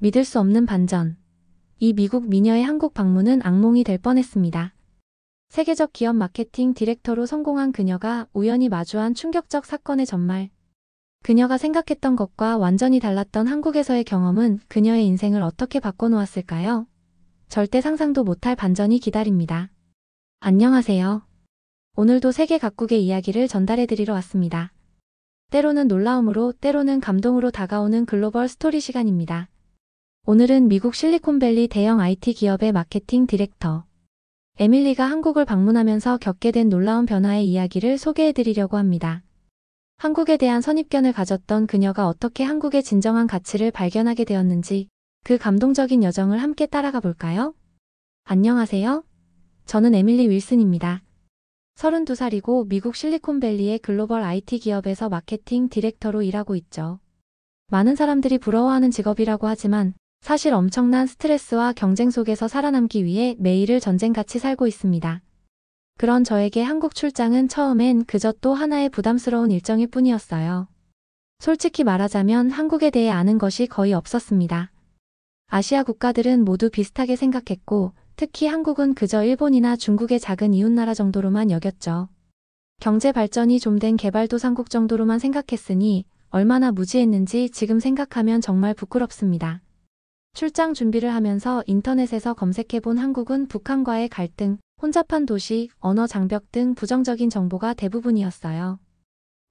믿을 수 없는 반전. 이 미국 미녀의 한국 방문은 악몽이 될 뻔했습니다. 세계적 기업 마케팅 디렉터로 성공한 그녀가 우연히 마주한 충격적 사건의 전말. 그녀가 생각했던 것과 완전히 달랐던 한국에서의 경험은 그녀의 인생을 어떻게 바꿔놓았을까요? 절대 상상도 못할 반전이 기다립니다. 안녕하세요. 오늘도 세계 각국의 이야기를 전달해드리러 왔습니다. 때로는 놀라움으로, 때로는 감동으로 다가오는 글로벌 스토리 시간입니다. 오늘은 미국 실리콘밸리 대형 IT 기업의 마케팅 디렉터 에밀리가 한국을 방문하면서 겪게 된 놀라운 변화의 이야기를 소개해드리려고 합니다. 한국에 대한 선입견을 가졌던 그녀가 어떻게 한국의 진정한 가치를 발견하게 되었는지 그 감동적인 여정을 함께 따라가 볼까요? 안녕하세요. 저는 에밀리 윌슨입니다. 32살이고 미국 실리콘밸리의 글로벌 IT 기업에서 마케팅 디렉터로 일하고 있죠. 많은 사람들이 부러워하는 직업이라고 하지만 사실 엄청난 스트레스와 경쟁 속에서 살아남기 위해 매일을 전쟁같이 살고 있습니다. 그런 저에게 한국 출장은 처음엔 그저 또 하나의 부담스러운 일정일 뿐이었어요. 솔직히 말하자면 한국에 대해 아는 것이 거의 없었습니다. 아시아 국가들은 모두 비슷하게 생각했고 특히 한국은 그저 일본이나 중국의 작은 이웃나라 정도로만 여겼죠. 경제 발전이 좀 된 개발도상국 정도로만 생각했으니 얼마나 무지했는지 지금 생각하면 정말 부끄럽습니다. 출장 준비를 하면서 인터넷에서 검색해본 한국은 북한과의 갈등, 혼잡한 도시, 언어 장벽 등 부정적인 정보가 대부분이었어요.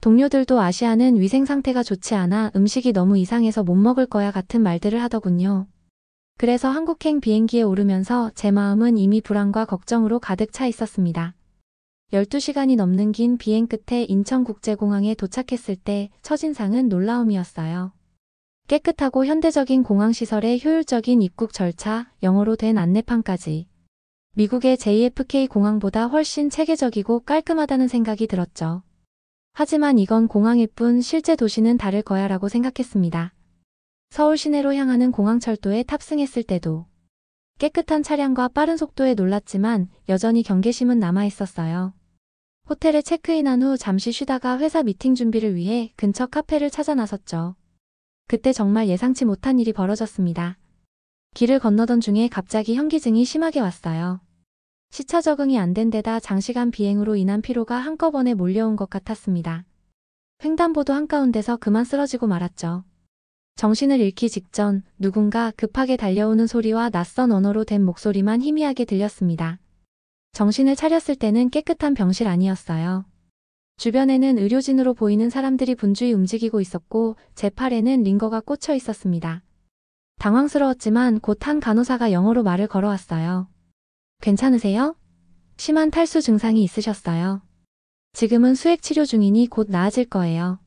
동료들도 아시아는 위생 상태가 좋지 않아 음식이 너무 이상해서 못 먹을 거야 같은 말들을 하더군요. 그래서 한국행 비행기에 오르면서 제 마음은 이미 불안과 걱정으로 가득 차 있었습니다. 12시간이 넘는 긴 비행 끝에 인천국제공항에 도착했을 때 첫인상은 놀라움이었어요. 깨끗하고 현대적인 공항시설에 효율적인 입국 절차, 영어로 된 안내판까지. 미국의 JFK 공항보다 훨씬 체계적이고 깔끔하다는 생각이 들었죠. 하지만 이건 공항일 뿐 실제 도시는 다를 거야 라고 생각했습니다. 서울 시내로 향하는 공항철도에 탑승했을 때도 깨끗한 차량과 빠른 속도에 놀랐지만 여전히 경계심은 남아있었어요. 호텔에 체크인한 후 잠시 쉬다가 회사 미팅 준비를 위해 근처 카페를 찾아 나섰죠. 그때 정말 예상치 못한 일이 벌어졌습니다. 길을 건너던 중에 갑자기 현기증이 심하게 왔어요. 시차 적응이 안 된 데다 장시간 비행으로 인한 피로가 한꺼번에 몰려온 것 같았습니다. 횡단보도 한가운데서 그만 쓰러지고 말았죠. 정신을 잃기 직전 누군가 급하게 달려오는 소리와 낯선 언어로 된 목소리만 희미하게 들렸습니다. 정신을 차렸을 때는 깨끗한 병실 아니었어요. 주변에는 의료진으로 보이는 사람들이 분주히 움직이고 있었고 제 팔에는 링거가 꽂혀 있었습니다. 당황스러웠지만 곧 한 간호사가 영어로 말을 걸어왔어요. 괜찮으세요? 심한 탈수 증상이 있으셨어요. 지금은 수액 치료 중이니 곧 나아질 거예요.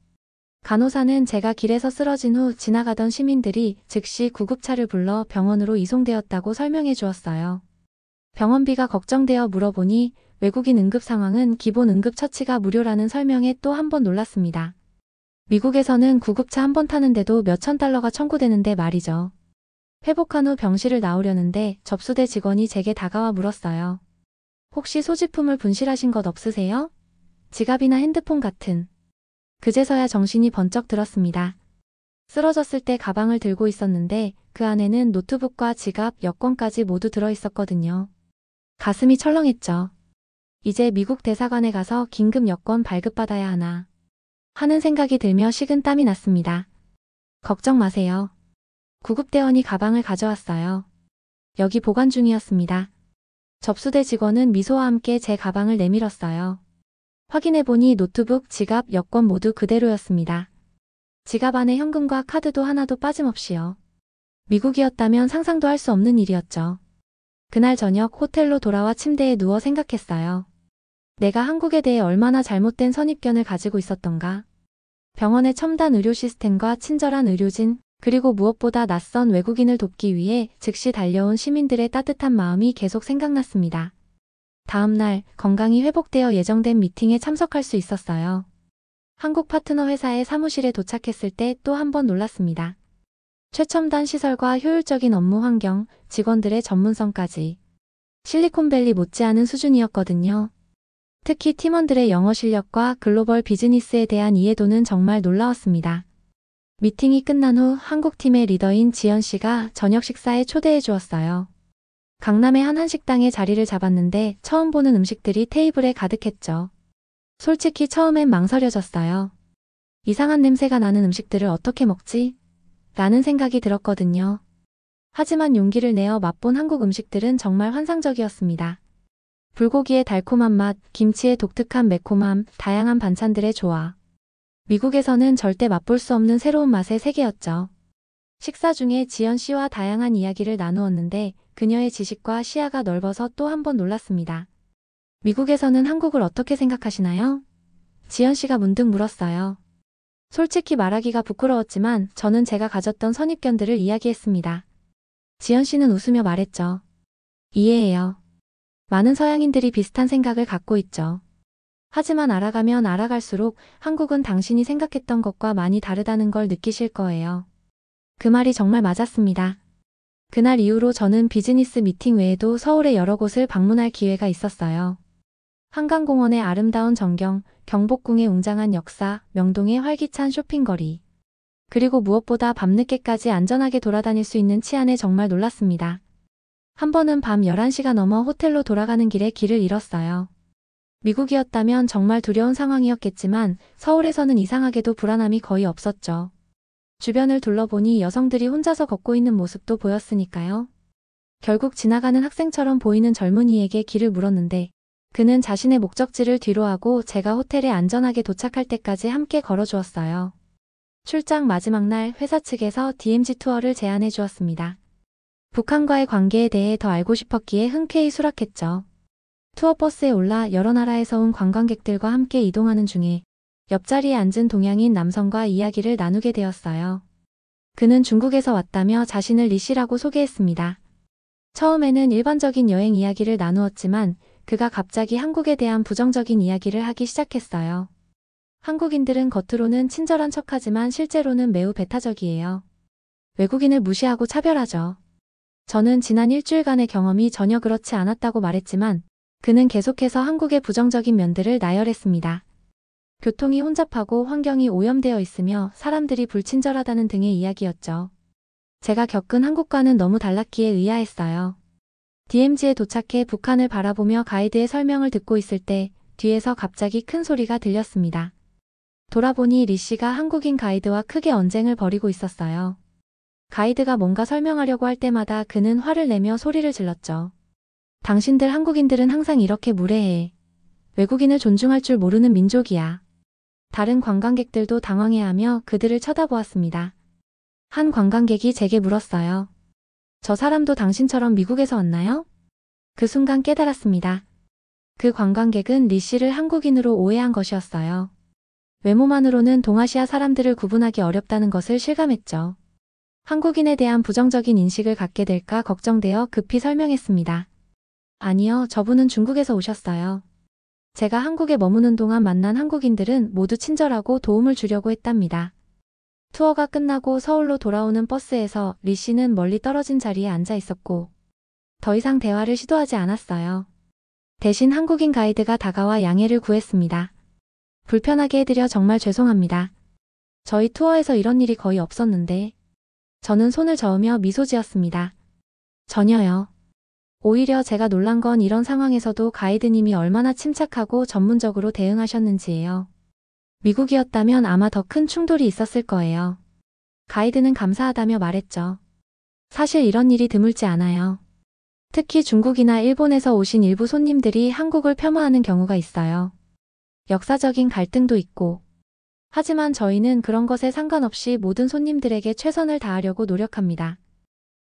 간호사는 제가 길에서 쓰러진 후 지나가던 시민들이 즉시 구급차를 불러 병원으로 이송되었다고 설명해 주었어요. 병원비가 걱정되어 물어보니 외국인 응급 상황은 기본 응급처치가 무료라는 설명에 또 한 번 놀랐습니다. 미국에서는 구급차 한 번 타는데도 몇천 달러가 청구되는데 말이죠. 회복한 후 병실을 나오려는데 접수대 직원이 제게 다가와 물었어요. 혹시 소지품을 분실하신 것 없으세요? 지갑이나 핸드폰 같은. 그제서야 정신이 번쩍 들었습니다. 쓰러졌을 때 가방을 들고 있었는데 그 안에는 노트북과 지갑, 여권까지 모두 들어있었거든요. 가슴이 철렁했죠. 이제 미국 대사관에 가서 긴급 여권 발급받아야 하나 하는 생각이 들며 식은 땀이 났습니다. 걱정 마세요. 구급대원이 가방을 가져왔어요. 여기 보관 중이었습니다. 접수대 직원은 미소와 함께 제 가방을 내밀었어요. 확인해보니 노트북, 지갑, 여권 모두 그대로였습니다. 지갑 안에 현금과 카드도 하나도 빠짐없이요. 미국이었다면 상상도 할 수 없는 일이었죠. 그날 저녁 호텔로 돌아와 침대에 누워 생각했어요. 내가 한국에 대해 얼마나 잘못된 선입견을 가지고 있었던가. 병원의 첨단 의료 시스템과 친절한 의료진, 그리고 무엇보다 낯선 외국인을 돕기 위해 즉시 달려온 시민들의 따뜻한 마음이 계속 생각났습니다. 다음 날 건강이 회복되어 예정된 미팅에 참석할 수 있었어요. 한국 파트너 회사의 사무실에 도착했을 때 또 한 번 놀랐습니다. 최첨단 시설과 효율적인 업무 환경, 직원들의 전문성까지. 실리콘밸리 못지않은 수준이었거든요. 특히 팀원들의 영어 실력과 글로벌 비즈니스에 대한 이해도는 정말 놀라웠습니다. 미팅이 끝난 후 한국팀의 리더인 지연 씨가 저녁 식사에 초대해 주었어요. 강남의 한 한식당에 자리를 잡았는데 처음 보는 음식들이 테이블에 가득했죠. 솔직히 처음엔 망설여졌어요. 이상한 냄새가 나는 음식들을 어떻게 먹지? 라는 생각이 들었거든요. 하지만 용기를 내어 맛본 한국 음식들은 정말 환상적이었습니다. 불고기의 달콤한 맛, 김치의 독특한 매콤함, 다양한 반찬들의 조화. 미국에서는 절대 맛볼 수 없는 새로운 맛의 세계였죠. 식사 중에 지연 씨와 다양한 이야기를 나누었는데 그녀의 지식과 시야가 넓어서 또 한 번 놀랐습니다. 미국에서는 한국을 어떻게 생각하시나요? 지연 씨가 문득 물었어요. 솔직히 말하기가 부끄러웠지만 저는 제가 가졌던 선입견들을 이야기했습니다. 지연 씨는 웃으며 말했죠. 이해해요. 많은 서양인들이 비슷한 생각을 갖고 있죠. 하지만 알아가면 알아갈수록 한국은 당신이 생각했던 것과 많이 다르다는 걸 느끼실 거예요. 그 말이 정말 맞았습니다. 그날 이후로 저는 비즈니스 미팅 외에도 서울의 여러 곳을 방문할 기회가 있었어요. 한강공원의 아름다운 전경, 경복궁의 웅장한 역사, 명동의 활기찬 쇼핑거리. 그리고 무엇보다 밤늦게까지 안전하게 돌아다닐 수 있는 치안에 정말 놀랐습니다. 한 번은 밤 11시가 넘어 호텔로 돌아가는 길에 길을 잃었어요. 미국이었다면 정말 두려운 상황이었겠지만 서울에서는 이상하게도 불안함이 거의 없었죠. 주변을 둘러보니 여성들이 혼자서 걷고 있는 모습도 보였으니까요. 결국 지나가는 학생처럼 보이는 젊은이에게 길을 물었는데 그는 자신의 목적지를 뒤로하고 제가 호텔에 안전하게 도착할 때까지 함께 걸어주었어요. 출장 마지막 날 회사 측에서 DMZ 투어를 제안해 주었습니다. 북한과의 관계에 대해 더 알고 싶었기에 흔쾌히 수락했죠. 투어버스에 올라 여러 나라에서 온 관광객들과 함께 이동하는 중에 옆자리에 앉은 동양인 남성과 이야기를 나누게 되었어요. 그는 중국에서 왔다며 자신을 리 씨라고 소개했습니다. 처음에는 일반적인 여행 이야기를 나누었지만 그가 갑자기 한국에 대한 부정적인 이야기를 하기 시작했어요. 한국인들은 겉으로는 친절한 척하지만 실제로는 매우 배타적이에요. 외국인을 무시하고 차별하죠. 저는 지난 일주일간의 경험이 전혀 그렇지 않았다고 말했지만 그는 계속해서 한국의 부정적인 면들을 나열했습니다. 교통이 혼잡하고 환경이 오염되어 있으며 사람들이 불친절하다는 등의 이야기였죠. 제가 겪은 한국과는 너무 달랐기에 의아했어요. DMZ에 도착해 북한을 바라보며 가이드의 설명을 듣고 있을 때 뒤에서 갑자기 큰 소리가 들렸습니다. 돌아보니 리 씨가 한국인 가이드와 크게 언쟁을 벌이고 있었어요. 가이드가 뭔가 설명하려고 할 때마다 그는 화를 내며 소리를 질렀죠. 당신들 한국인들은 항상 이렇게 무례해. 외국인을 존중할 줄 모르는 민족이야. 다른 관광객들도 당황해하며 그들을 쳐다보았습니다. 한 관광객이 제게 물었어요. 저 사람도 당신처럼 미국에서 왔나요? 그 순간 깨달았습니다. 그 관광객은 리 씨를 한국인으로 오해한 것이었어요. 외모만으로는 동아시아 사람들을 구분하기 어렵다는 것을 실감했죠. 한국인에 대한 부정적인 인식을 갖게 될까 걱정되어 급히 설명했습니다. 아니요, 저분은 중국에서 오셨어요. 제가 한국에 머무는 동안 만난 한국인들은 모두 친절하고 도움을 주려고 했답니다. 투어가 끝나고 서울로 돌아오는 버스에서 리 씨는 멀리 떨어진 자리에 앉아 있었고 더 이상 대화를 시도하지 않았어요. 대신 한국인 가이드가 다가와 양해를 구했습니다. 불편하게 해드려 정말 죄송합니다. 저희 투어에서 이런 일이 거의 없었는데. 저는 손을 저으며 미소 지었습니다. 전혀요. 오히려 제가 놀란 건 이런 상황에서도 가이드님이 얼마나 침착하고 전문적으로 대응하셨는지예요. 미국이었다면 아마 더 큰 충돌이 있었을 거예요. 가이드는 감사하다며 말했죠. 사실 이런 일이 드물지 않아요. 특히 중국이나 일본에서 오신 일부 손님들이 한국을 폄하하는 경우가 있어요. 역사적인 갈등도 있고. 하지만 저희는 그런 것에 상관없이 모든 손님들에게 최선을 다하려고 노력합니다.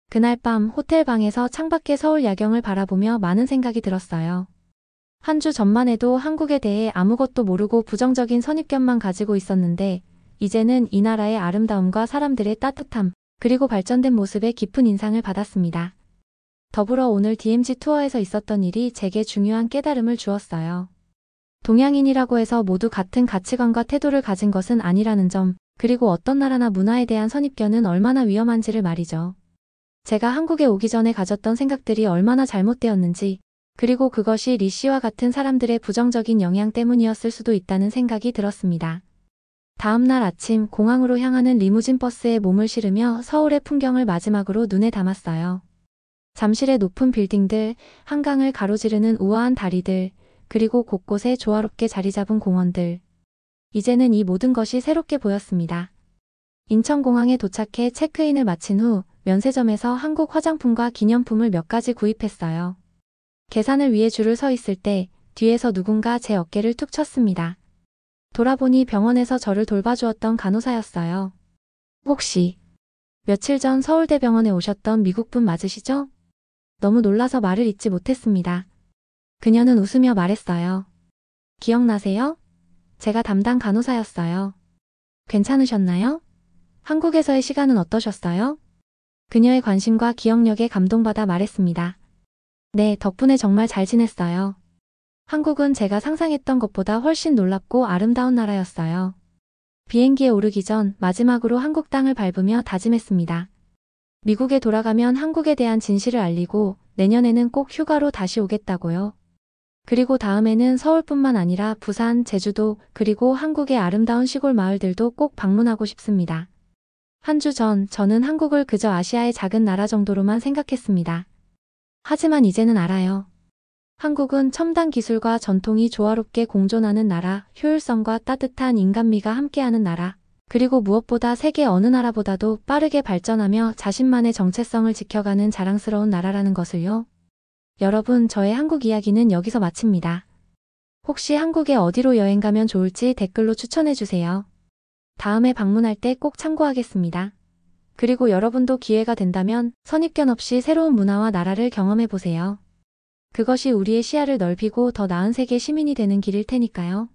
그날 밤 호텔 방에서 창밖의 서울 야경을 바라보며 많은 생각이 들었어요. 한 주 전만 해도 한국에 대해 아무것도 모르고 부정적인 선입견만 가지고 있었는데 이제는 이 나라의 아름다움과 사람들의 따뜻함, 그리고 발전된 모습에 깊은 인상을 받았습니다. 더불어 오늘 DMZ 투어에서 있었던 일이 제게 중요한 깨달음을 주었어요. 동양인이라고 해서 모두 같은 가치관과 태도를 가진 것은 아니라는 점, 그리고 어떤 나라나 문화에 대한 선입견은 얼마나 위험한지를 말이죠. 제가 한국에 오기 전에 가졌던 생각들이 얼마나 잘못되었는지, 그리고 그것이 리 씨와 같은 사람들의 부정적인 영향 때문이었을 수도 있다는 생각이 들었습니다. 다음 날 아침 공항으로 향하는 리무진 버스에 몸을 실으며 서울의 풍경을 마지막으로 눈에 담았어요. 잠실의 높은 빌딩들, 한강을 가로지르는 우아한 다리들, 그리고 곳곳에 조화롭게 자리 잡은 공원들. 이제는 이 모든 것이 새롭게 보였습니다. 인천공항에 도착해 체크인을 마친 후 면세점에서 한국 화장품과 기념품을 몇 가지 구입했어요. 계산을 위해 줄을 서 있을 때 뒤에서 누군가 제 어깨를 툭 쳤습니다. 돌아보니 병원에서 저를 돌봐주었던 간호사였어요. 혹시 며칠 전 서울대병원에 오셨던 미국분 맞으시죠? 너무 놀라서 말을 잇지 못했습니다. 그녀는 웃으며 말했어요. 기억나세요? 제가 담당 간호사였어요. 괜찮으셨나요? 한국에서의 시간은 어떠셨어요? 그녀의 관심과 기억력에 감동받아 말했습니다. 네, 덕분에 정말 잘 지냈어요. 한국은 제가 상상했던 것보다 훨씬 놀랍고 아름다운 나라였어요. 비행기에 오르기 전 마지막으로 한국 땅을 밟으며 다짐했습니다. 미국에 돌아가면 한국에 대한 진실을 알리고 내년에는 꼭 휴가로 다시 오겠다고요. 그리고 다음에는 서울뿐만 아니라 부산, 제주도, 그리고 한국의 아름다운 시골 마을들도 꼭 방문하고 싶습니다. 한 주 전 저는 한국을 그저 아시아의 작은 나라 정도로만 생각했습니다. 하지만 이제는 알아요. 한국은 첨단 기술과 전통이 조화롭게 공존하는 나라, 효율성과 따뜻한 인간미가 함께하는 나라, 그리고 무엇보다 세계 어느 나라보다도 빠르게 발전하며 자신만의 정체성을 지켜가는 자랑스러운 나라라는 것을요. 여러분, 저의 한국 이야기는 여기서 마칩니다. 혹시 한국에 어디로 여행 가면 좋을지 댓글로 추천해주세요. 다음에 방문할 때 꼭 참고하겠습니다. 그리고 여러분도 기회가 된다면 선입견 없이 새로운 문화와 나라를 경험해보세요. 그것이 우리의 시야를 넓히고 더 나은 세계 시민이 되는 길일 테니까요.